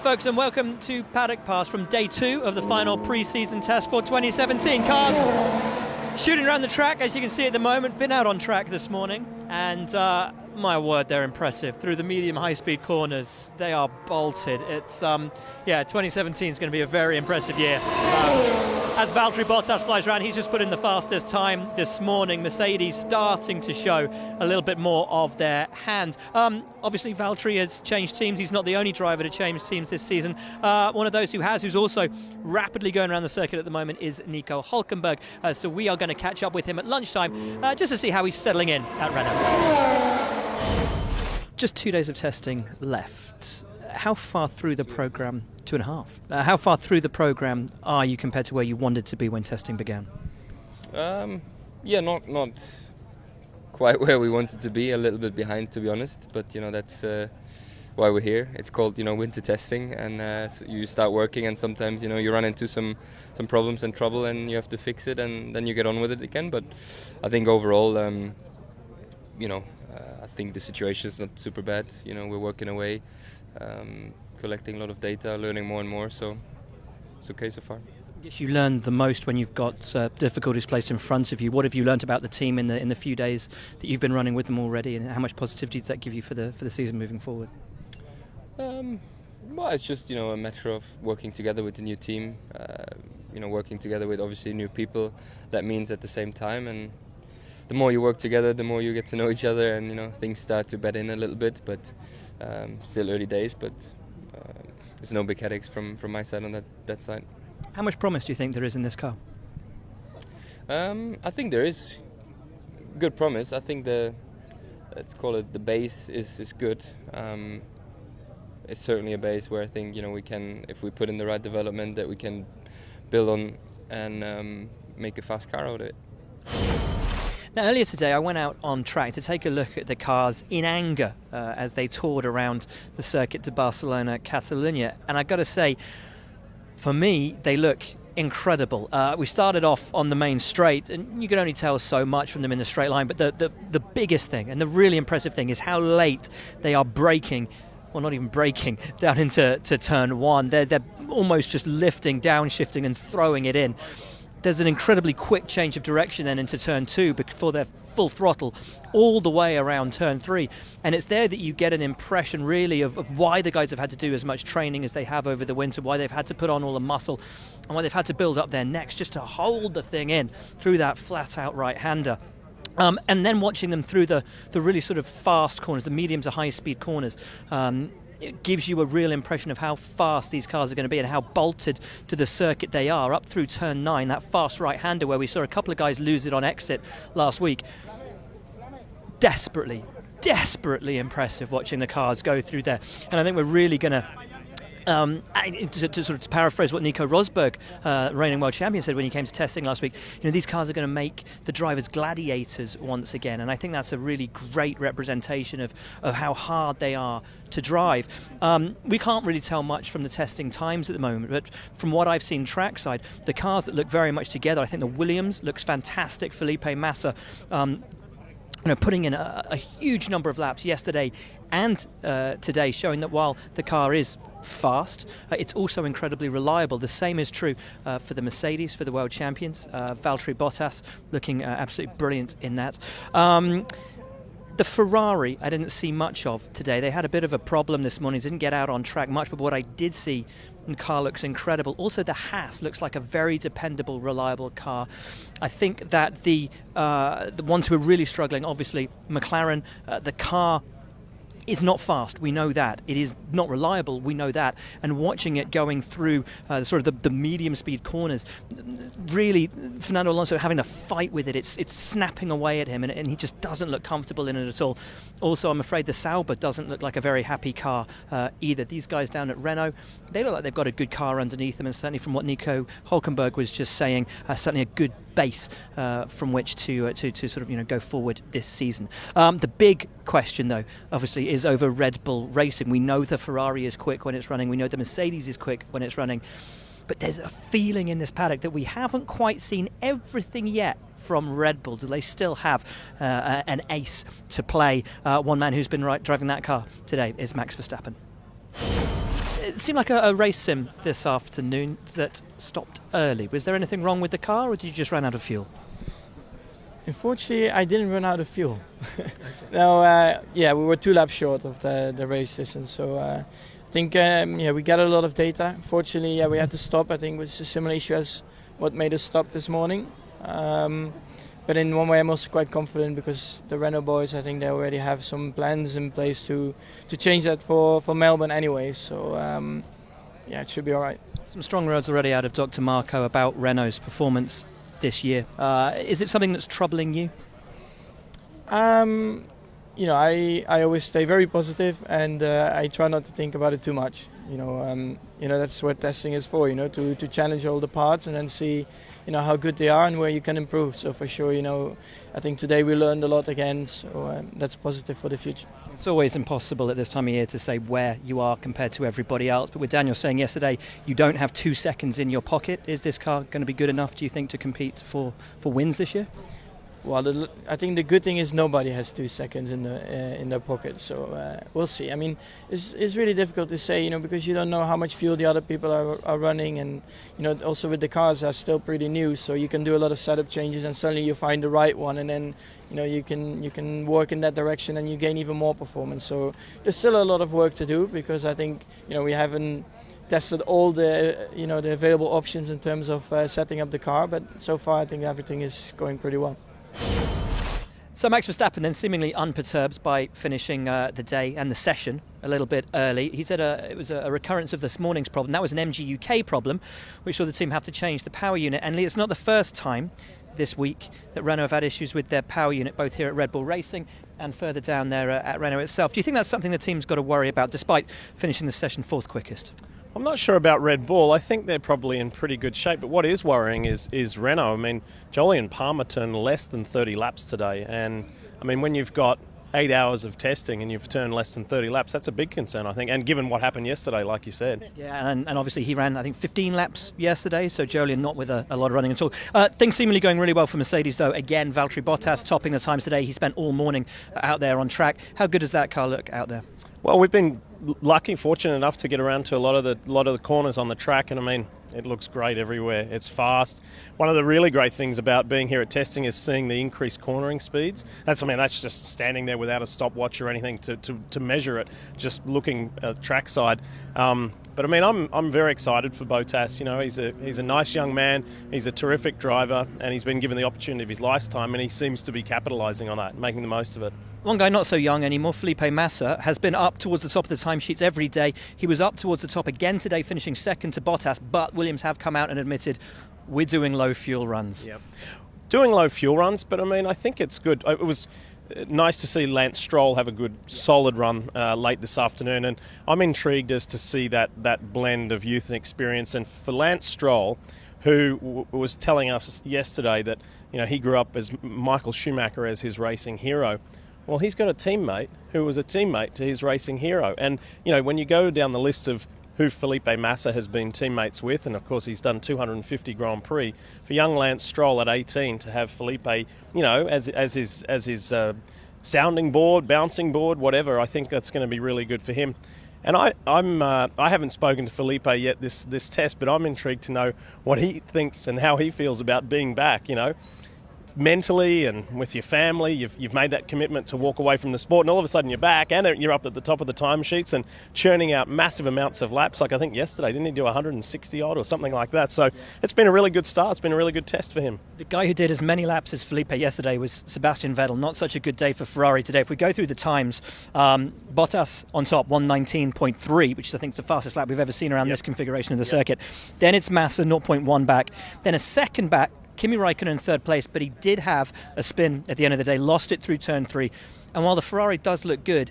folks, and welcome to Paddock Pass from day 2 of the final pre-season test for 2017. Cars shooting around the track, as you can see at the moment. Been out on track this morning, and my word, they're impressive. Through the medium high-speed corners, they are bolted. It's 2017 is going to be a very impressive year. As Valtteri Bottas flies around, he's just put in the fastest time this morning. Mercedes starting to show a little bit more of their hand. Obviously, Valtteri has changed teams. He's not the only driver to change teams this season. One of those who's also rapidly going around the circuit at the moment, is Nico Hülkenberg. So we are going to catch up with him at lunchtime just to see how he's settling in at Renault. Just 2 days of testing left. How far through the programme? 2.5. How far through the programme are you compared to where you wanted to be when testing began? Not quite where we wanted to be. A little bit behind, to be honest. But that's why we're here. It's called winter testing, and so you start working, and sometimes you run into some problems and trouble, and you have to fix it, and then you get on with it again. But I think overall, I think the situation is not super bad. We're working away. Collecting a lot of data, learning more and more, so it's okay so far. I guess you learned the most when you've got difficulties placed in front of you. What have you learned about the team in the few days that you've been running with them already, and how much positivity does that give you for the season moving forward? Well, it's just a matter of working together with the new team, working together with obviously new people. That means at the same time, and the more you work together, the more you get to know each other, and things start to bed in a little bit. But still early days, but there's no big headaches from my side on that side. How much promise do you think there is in this car? I think there is good promise. I think let's call it the base is good. It's certainly a base where I think we can, if we put in the right development, that we can build on and make a fast car out of it. Now, earlier today, I went out on track to take a look at the cars in anger as they toured around the circuit to Barcelona, Catalonia. And I've got to say, for me, they look incredible. We started off on the main straight, and you can only tell so much from them in the straight line. But the biggest thing, and the really impressive thing, is how late they are braking. Well, not even braking, down into turn 1. They're almost just lifting, downshifting, and throwing it in. There's an incredibly quick change of direction then into turn 2 before they're full throttle all the way around turn 3. And it's there that you get an impression really of why the guys have had to do as much training as they have over the winter, why they've had to put on all the muscle, and why they've had to build up their necks just to hold the thing in through that flat-out right-hander. And then watching them through the really sort of fast corners, the medium to high-speed corners, it gives you a real impression of how fast these cars are going to be and how bolted to the circuit they are up through turn 9, that fast right-hander where we saw a couple of guys lose it on exit last week. Desperately impressive watching the cars go through there. And I think we're really going to to paraphrase what Nico Rosberg, reigning world champion, said when he came to testing last week, these cars are going to make the drivers gladiators once again, and I think that's a really great representation of how hard they are to drive. We can't really tell much from the testing times at the moment, but from what I've seen trackside, the cars that look very much together, I think the Williams looks fantastic. Felipe Massa putting in a huge number of laps yesterday and today, showing that while the car is fast, it's also incredibly reliable. The same is true for the Mercedes, for the world champions. Valtteri Bottas looking absolutely brilliant in that. The Ferrari I didn't see much of today. They had a bit of a problem this morning, didn't get out on track much, but what I did see, the car looks incredible. Also, the Haas looks like a very dependable, reliable car. I think that the ones who are really struggling, obviously, McLaren, the car is not fast, we know that. It is not reliable, we know that. And watching it going through the medium speed corners, really Fernando Alonso having to fight with it. It's snapping away at him, and he just doesn't look comfortable in it at all. Also, I'm afraid the Sauber doesn't look like a very happy car either. These guys down at Renault, they look like they've got a good car underneath them, and certainly from what Nico Hülkenberg was just saying, certainly a good base from which to go forward this season. The big question, though, obviously, is over Red Bull Racing. We know the Ferrari is quick when it's running. We know the Mercedes is quick when it's running. But there's a feeling in this paddock that we haven't quite seen everything yet from Red Bull. Do they still have an ace to play? One man who's been driving that car today is Max Verstappen. It seemed like a race sim this afternoon that stopped early. Was there anything wrong with the car, or did you just run out of fuel? Unfortunately, I didn't run out of fuel. No, we were 2 laps short of the race distance. So I think we got a lot of data. Unfortunately, we had to stop. I think it was a similar issue as what made us stop this morning. But in one way, I'm also quite confident because the Renault boys, I think they already have some plans in place to change that for Melbourne anyway. So it should be all right. Some strong words already out of Dr. Marco about Renault's performance this year. Is it something that's troubling you? I always stay very positive, and I try not to think about it too much. That's what testing is for. To challenge all the parts and then see, how good they are and where you can improve. So for sure, I think today we learned a lot again. So that's positive for the future. It's always impossible at this time of year to say where you are compared to everybody else. But with Daniel saying yesterday, you don't have 2 seconds in your pocket. Is this car going to be good enough, do you think, to compete for wins this year? Well, I think the good thing is nobody has 2 seconds in their pocket, so we'll see. I mean, it's really difficult to say, because you don't know how much fuel the other people are running, and also with the cars are still pretty new, so you can do a lot of setup changes, and suddenly you find the right one, and then you can work in that direction, and you gain even more performance. So there's still a lot of work to do because I think we haven't tested all the the available options in terms of setting up the car, but so far I think everything is going pretty well. So Max Verstappen then seemingly unperturbed by finishing the day and the session a little bit early. He said it was a recurrence of this morning's problem. That was an MG UK problem, which saw the team have to change the power unit. And Lee, it's not the first time this week that Renault have had issues with their power unit, both here at Red Bull Racing and further down there at Renault itself. Do you think that's something the team's got to worry about, despite finishing the session 4th quickest? I'm not sure about Red Bull. I think they're probably in pretty good shape. But what is worrying is Renault. I mean, Jolyon Palmer turned less than 30 laps today. And, I mean, when you've got 8 hours of testing and you've turned less than 30 laps, that's a big concern, I think. And given what happened yesterday, like you said. Yeah, and obviously he ran, I think, 15 laps yesterday. So Jolyon not with a lot of running at all. Things seemingly going really well for Mercedes, though. Again, Valtteri Bottas topping the times today. He spent all morning out there on track. How good does that car look out there? Well, we've been fortunate enough to get around to a lot of the corners on the track, and I mean, it looks great everywhere. It's fast. One of the really great things about being here at testing is seeing the increased cornering speeds. That's just standing there without a stopwatch or anything to measure it, just looking at trackside. But I mean, I'm very excited for Bottas. He's a nice young man. He's a terrific driver, and he's been given the opportunity of his lifetime, and he seems to be capitalising on that, making the most of it. One guy not so young anymore, Felipe Massa, has been up towards the top of the timesheets every day. He was up towards the top again today, finishing second to Bottas, but Williams have come out and admitted we're doing low fuel runs. Yep. Doing low fuel runs, but I mean, I think it's good. It was nice to see Lance Stroll have a good, solid run late this afternoon, and I'm intrigued as to see that blend of youth and experience. And for Lance Stroll, who was telling us yesterday that he grew up as Michael Schumacher as his racing hero. Well, he's got a teammate who was a teammate to his racing hero. And, when you go down the list of who Felipe Massa has been teammates with, and of course he's done 250 Grand Prix, for young Lance Stroll at 18 to have Felipe, as his sounding board, bouncing board, whatever, I think that's going to be really good for him. And I haven't spoken to Felipe yet this test, but I'm intrigued to know what he thinks and how he feels about being back, mentally and with your family. You've made that commitment to walk away from the sport, and all of a sudden you're back and you're up at the top of the timesheets and churning out massive amounts of laps. Like I think yesterday, didn't he do 160 odd or something like that? So it's been a really good start. It's been a really good test for him. The guy who did as many laps as Felipe yesterday was Sebastian Vettel. Not such a good day for Ferrari today. If we go through the times, Bottas on top, 119.3, which I think is the fastest lap we've ever seen around this configuration of the circuit. Then it's Massa, 0.1 back. Then a second back, Kimi Raikkonen in third place, but he did have a spin at the end of the day, lost it through turn 3. And while the Ferrari does look good,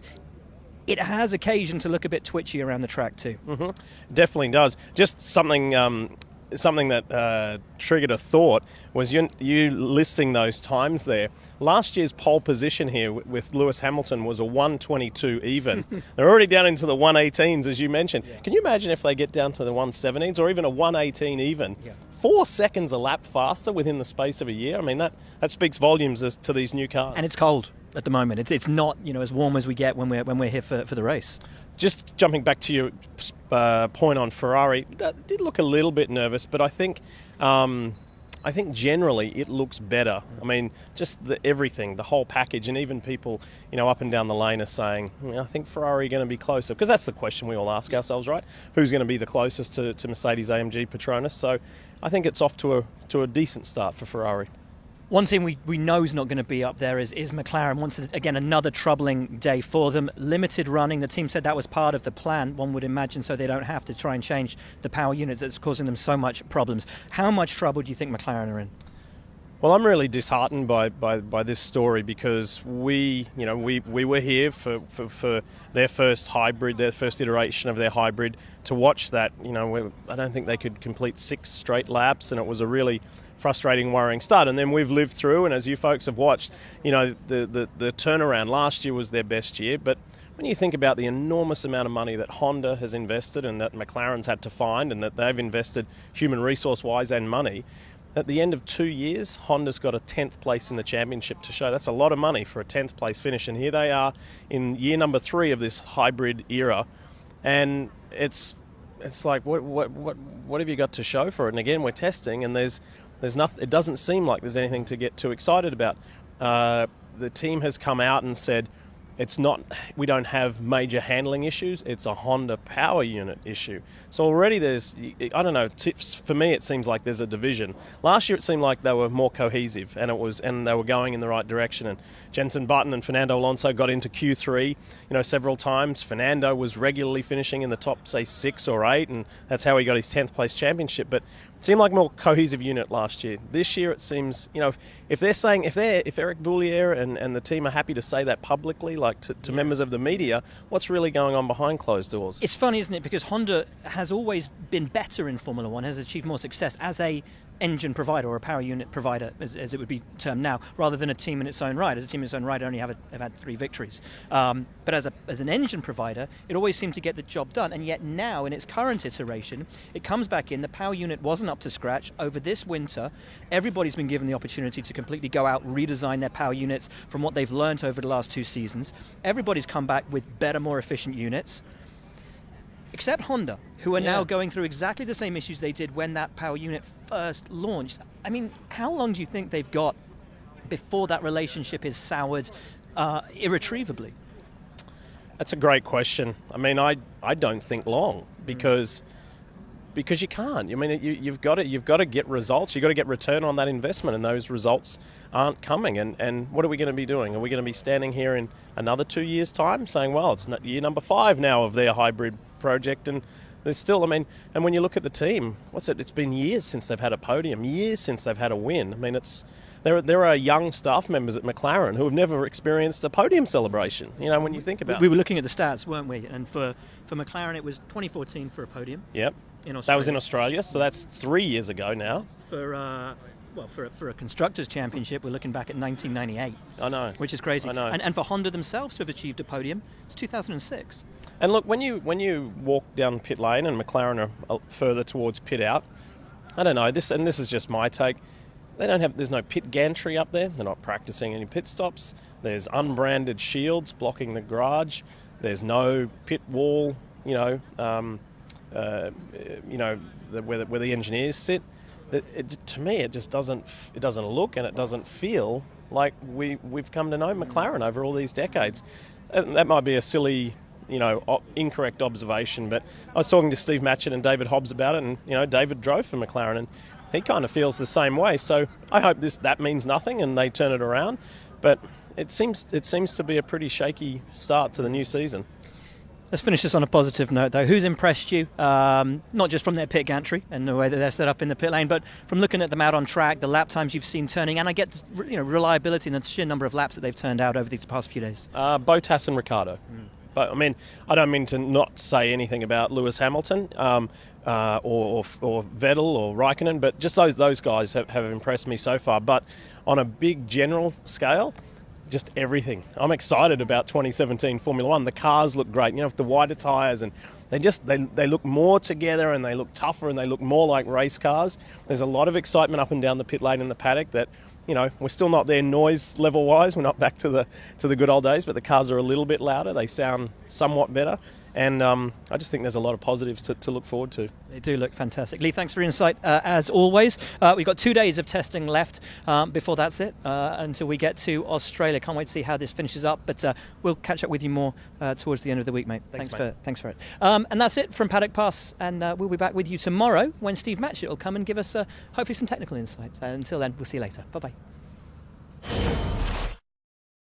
it has occasion to look a bit twitchy around the track too. Mm-hmm. Definitely does. Just something that triggered a thought was you listing those times there. Last year's pole position here with Lewis Hamilton was a 122 even. They're already down into the 118s, as you mentioned. Yeah. Can you imagine if they get down to the 117s or even a 118 even? Yeah. 4 seconds a lap faster within the space of a year. I mean, that speaks volumes as to these new cars. And it's cold. at the moment. It's not as warm as we get when we're here for the race. Just jumping back to your point on Ferrari, that did look a little bit nervous, but I think generally it looks better. I mean, just everything, the whole package, and even people, up and down the lane are saying, I think Ferrari are going to be closer, because that's the question we all ask ourselves, right? Who's going to be the closest to Mercedes-AMG Petronas? So I think it's off to a decent start for Ferrari. One team we know is not going to be up there is McLaren. Once again, another troubling day for them. Limited running. The team said that was part of the plan, one would imagine, so they don't have to try and change the power unit that's causing them so much problems. How much trouble do you think McLaren are in? Well, I'm really disheartened by this story, because we were here for their first hybrid, their first iteration of their hybrid, to watch that. I don't think they could complete 6 straight laps, and it was a really frustrating, worrying start. And then we've lived through, and as you folks have watched, the turnaround. Last year was their best year, but when you think about the enormous amount of money that Honda has invested and that McLaren's had to find, and that they've invested human resource-wise and money, at the end of 2 years, Honda's got a 10th place in the championship to show. That's a lot of money for a 10th place finish, and here they are in year number 3 of this hybrid era, and it's like, what have you got to show for it? And again, we're testing, and there's nothing. It doesn't seem like there's anything to get too excited about. The team has come out and said we don't have major handling issues. It's a Honda power unit issue. So already there's, I don't know, for me it seems like there's a division. Last year it seemed like they were more cohesive, and they were going in the right direction. And Jenson Button and Fernando Alonso got into Q3, several times. Fernando was regularly finishing in the top, say, 6 or 8, and that's how he got his 10th place championship. But it seemed like a more cohesive unit last year. This year it seems, if they're saying, if Eric Boullier and the team are happy to say that publicly, like to members of the media, what's really going on behind closed doors? It's funny, isn't it? Because Honda has always been better in Formula One, has achieved more success as a engine provider, or a power unit provider, as it would be termed now, rather than a team in its own right. As a team in its own right, only have had 3 victories. But as an engine provider, it always seemed to get the job done. And yet now, in its current iteration, it comes back in. The power unit wasn't up to scratch. Over this winter, everybody's been given the opportunity to completely go out, redesign their power units from what they've learnt over the last 2 seasons. Everybody's come back with better, more efficient units. Except Honda, who are now going through exactly the same issues they did when that power unit first launched. I mean, how long do you think they've got before that relationship is soured irretrievably? That's a great question. I mean, I don't think long, because you can't. I mean, you've got to get results. You've got to get return on that investment, and those results aren't coming. And what are we going to be doing? Are we going to be standing here in another 2 years' time saying, well, it's year number 5 now of their hybrid project, and there's still, and when you look at the team, it's been years since they've had a podium, years since they've had a win. I mean, there are young staff members at McLaren who have never experienced a podium celebration, when you think about it. We were looking at the stats, weren't we? And for McLaren, it was 2014 for a podium. Yep. In Australia. That was in Australia, so that's 3 years ago now. For a Constructors' Championship, we're looking back at 1998. I know. Which is crazy. I know. And for Honda themselves to have achieved a podium, it's 2006. And look, when you walk down pit lane and McLaren are further towards pit out, I don't know, this is just my take, there's no pit gantry up there. They're not practicing any pit stops. There's unbranded shields blocking the garage. There's no pit wall, where the engineers sit. To me, it just doesn't look and it doesn't feel like we've come to know McLaren over all these decades. And that might be a silly, incorrect observation, but I was talking to Steve Matchett and David Hobbs about it, and David drove for McLaren, and he kind of feels the same way. So I hope that means nothing and they turn it around. But it seems to be a pretty shaky start to the new season. Let's finish this on a positive note, though. Who's impressed you? Not just from their pit gantry and the way that they're set up in the pit lane, but from looking at them out on track, the lap times you've seen turning, and I get reliability and the sheer number of laps that they've turned out over these past few days. Bottas and Ricciardo. But I don't mean to not say anything about Lewis Hamilton or Vettel or Raikkonen, but just those guys have impressed me so far. But on a big general scale, just everything. I'm excited about 2017 Formula One. The cars look great, with the wider tyres, and they look more together, and they look tougher, and they look more like race cars. There's a lot of excitement up and down the pit lane in the paddock that, we're still not there noise level wise. We're not back to the good old days, but the cars are a little bit louder. They sound somewhat better. And I just think there's a lot of positives to look forward to. They do look fantastic. Lee, thanks for your insight as always. We've got 2 days of testing left before that's it, until we get to Australia. Can't wait to see how this finishes up, but we'll catch up with you more towards the end of the week, mate. Thanks for it. And that's it from Paddock Pass, and we'll be back with you tomorrow when Steve Matchett will come and give us hopefully some technical insight. Until then, we'll see you later. Bye-bye.